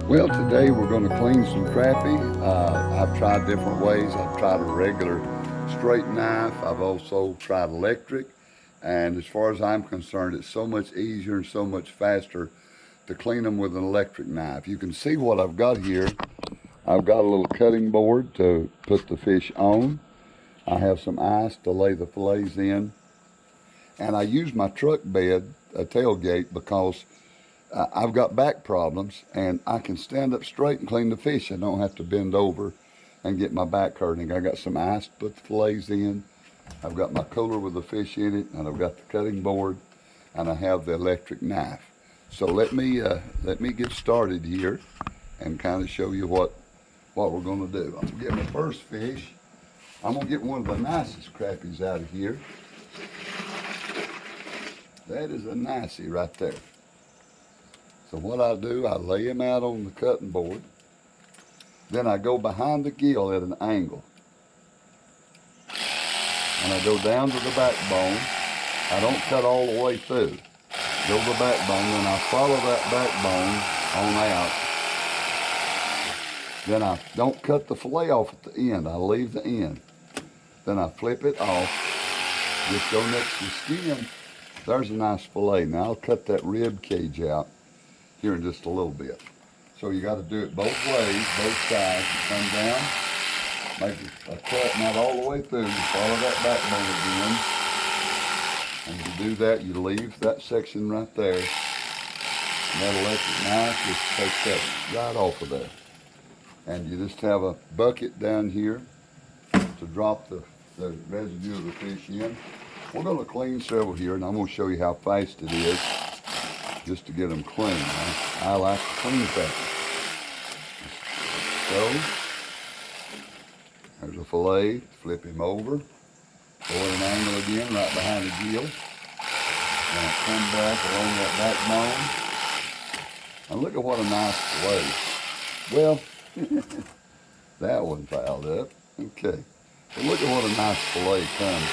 Well, today we're going to clean some crappie. I've tried different ways. I've tried a regular straight knife. I've also tried electric. And as far as I'm concerned, it's so much easier and so much faster to clean them with an electric knife. You can see what I've got here. I've got a little cutting board to put the fish on. I have some ice to lay the fillets in. And I use my truck bed, a tailgate, because I've got back problems and I can stand up straight and clean the fish. I don't have to bend over and get my back hurting. I got some ice to put the fillets in. I've got my cooler with the fish in it, and I've got the cutting board, and I have the electric knife. So let me get started here and kind of show you what we're going to do. I'm going to get my first fish. I'm going to get one of the nicest crappies out of here. That is a nicey right there. So what I do, I lay him out on the cutting board. Then I go behind the gill at an angle. And I go down to the backbone. I don't cut all the way through. Go to the backbone, then I follow that backbone on out. Then I don't cut the fillet off at the end. I leave the end. Then I flip it off. Just go next to the skin. There's a nice fillet. Now I'll cut that rib cage out here in just a little bit. So you got to do it both ways, both sides. You come down, make a cut, not all the way through. You follow that backbone again. And to do that, you leave that section right there. And that electric knife just takes that right off of there. And you just have a bucket down here to drop the residue of the fish in. We're going to clean several here, and I'm going to show you how fast it is just to get them clean. I like to clean fast. So, there's a fillet. Flip him over. Go at an angle again, right behind the gill. Now come back along that backbone. And look at what a nice fillet. Well, that one fouled up. Okay. But look at what a nice fillet comes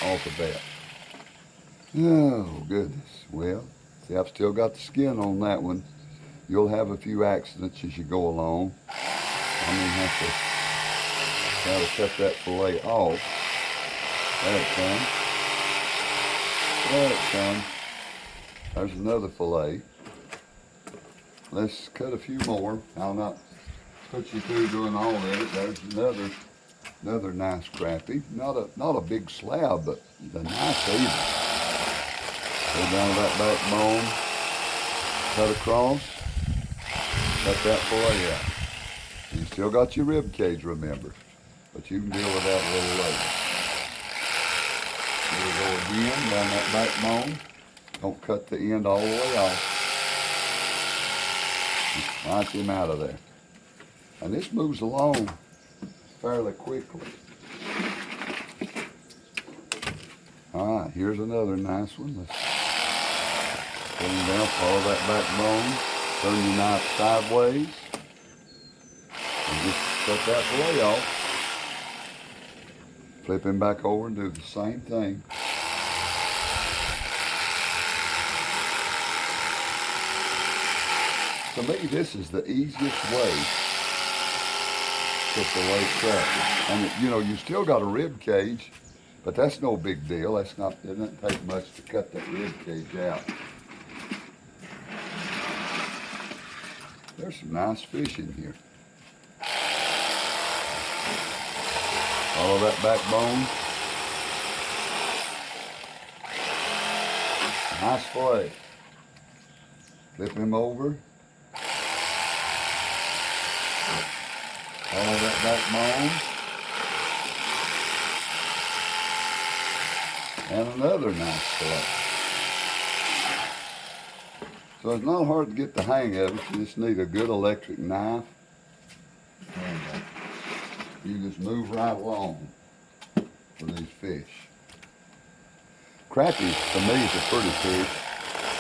off of that. Oh, goodness. Well, see, I've still got the skin on that one. You'll have a few accidents as you go along. I'm going to have to try to cut that fillet off. There it comes. There it comes. There's another fillet. Let's cut a few more. I'll not put you through doing all of it. There's another nice crappie. Not a big slab, but the nice even. Go down to that backbone, cut across, cut that fillet out. You still got your rib cage, remember, but you can deal with that a little later. We'll go again down that backbone. Don't cut the end all the way off. Just knock him out of there. And this moves along fairly quickly. All right, here's another nice one. Let's put him down, follow that backbone, turn your knife sideways, and just cut that fillet off. Flip him back over and do the same thing. To me, this is the easiest way to fillet crappie. And you still got a rib cage, but that's no big deal. It doesn't take much to cut that rib cage out. There's some nice fish in here. Follow that backbone. Nice fillet. Flip him over. Follow that backbone. And another nice fillet. So it's not hard to get the hang of it. You just need a good electric knife. And you just move right along with these fish. Crappie, to me, is a pretty fish.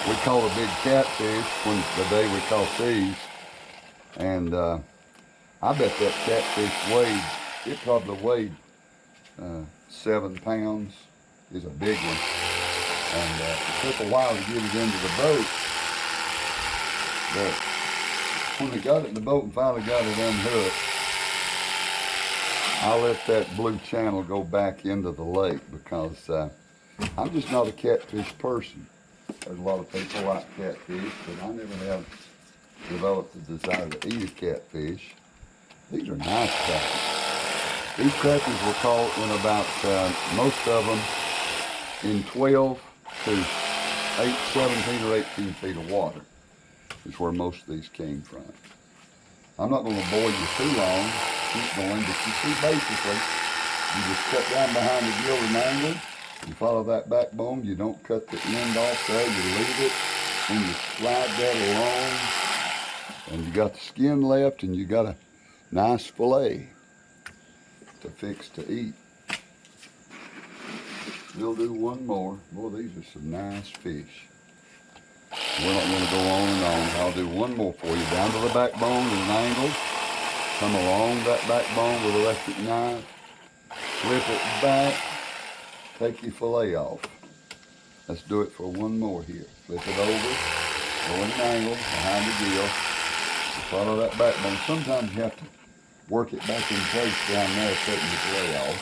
We call a big catfish when the day we caught these. And I bet that catfish it probably weighed 7 pounds. It's a big one. And it took a while to get it into the boat. But when they got it in the boat and finally got it unhooked, I let that blue channel go back into the lake because I'm just not a catfish person. There's a lot of people like catfish, but I never have developed the desire to eat a catfish. These are nice crappies. These crappies were caught in about, most of them, in 12 to 17 or 18 feet of water is where most of these came from. I'm not going to bore you too long, keep going, but you see basically, you just cut down behind the gill and angle, you follow that backbone, you don't cut the end off there, you leave it, and you slide that along, and you got the skin left, and you got a nice fillet to fix to eat. We'll do one more. Boy, these are some nice fish. We're not going to go on and on. I'll do one more for you. Down to the backbone at an angle. Come along that backbone with an electric knife. Flip it back. Take your fillet off. Let's do it for one more here. Flip it over. Go at an angle behind the gill. Follow that backbone. Sometimes you have to work it back in place down there, taking the fillet off.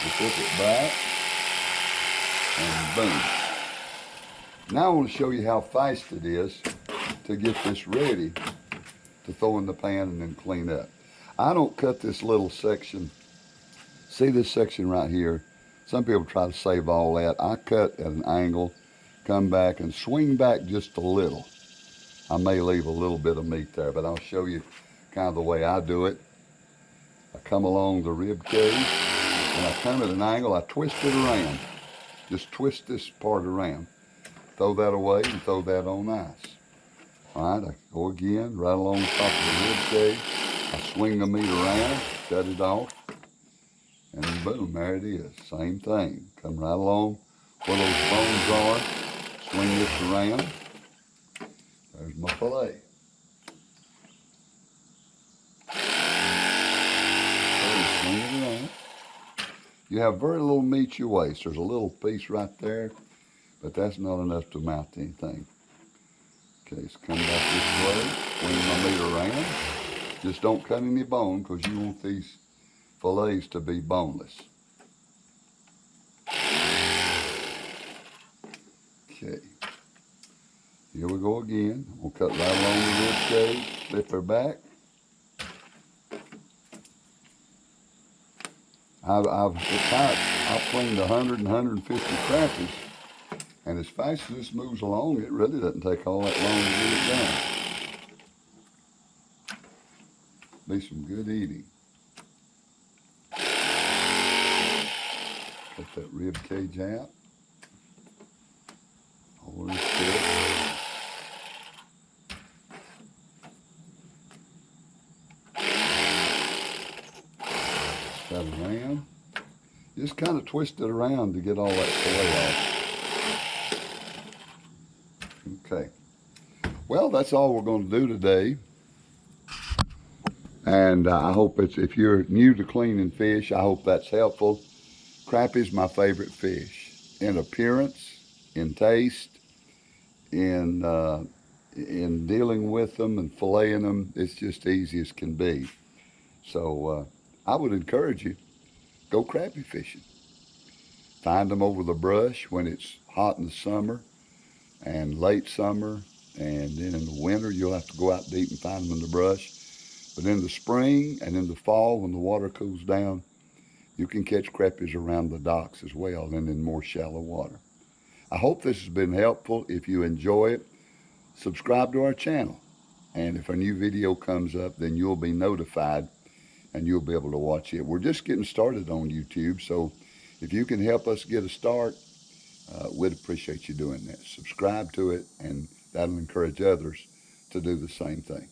You flip it back. And boom. Now I want to show you how fast it is to get this ready to throw in the pan and then clean up. I don't cut this little section. See this section right here? Some people try to save all that. I cut at an angle, come back and swing back just a little. I may leave a little bit of meat there, but I'll show you kind of the way I do it. I come along the rib cage and I come at an angle, I twist it around. Just twist this part around. Throw that away and throw that on ice. All right, I go again, right along the top of the rib cage. I swing the meat around, shut it off, and boom, there it is. Same thing. Come right along where those bones are, swing this around. There's my fillet. Swing it around. You have very little meat you waste. There's a little piece right there, but that's not enough to amount to anything. Okay, so come back this way, swing my meat around. Just don't cut any bone because you want these fillets to be boneless. Okay, here we go again. We'll cut right along the rib cage, flip her back. I've cleaned 100 and 150 crappies, and as fast as this moves along, it really doesn't take all that long to get it done. Be some good eating. Cut that rib cage out. Hold it still. That around. Just kind of twist it around to get all that fillet off. Okay. Well, that's all we're going to do today. And I hope if you're new to cleaning fish, I hope that's helpful. Crappie is my favorite fish. In appearance, in taste, in dealing with them and filleting them, it's just easy as can be. So I would encourage you, go crappie fishing. Find them over the brush when it's hot in the summer and late summer, and then in the winter you'll have to go out deep and find them in the brush. But in the spring and in the fall when the water cools down, you can catch crappies around the docks as well and in more shallow water. I hope this has been helpful. If you enjoy it, subscribe to our channel. And if a new video comes up, then you'll be notified and you'll be able to watch it. We're just getting started on YouTube, so if you can help us get a start, we'd appreciate you doing that. Subscribe to it, and that'll encourage others to do the same thing.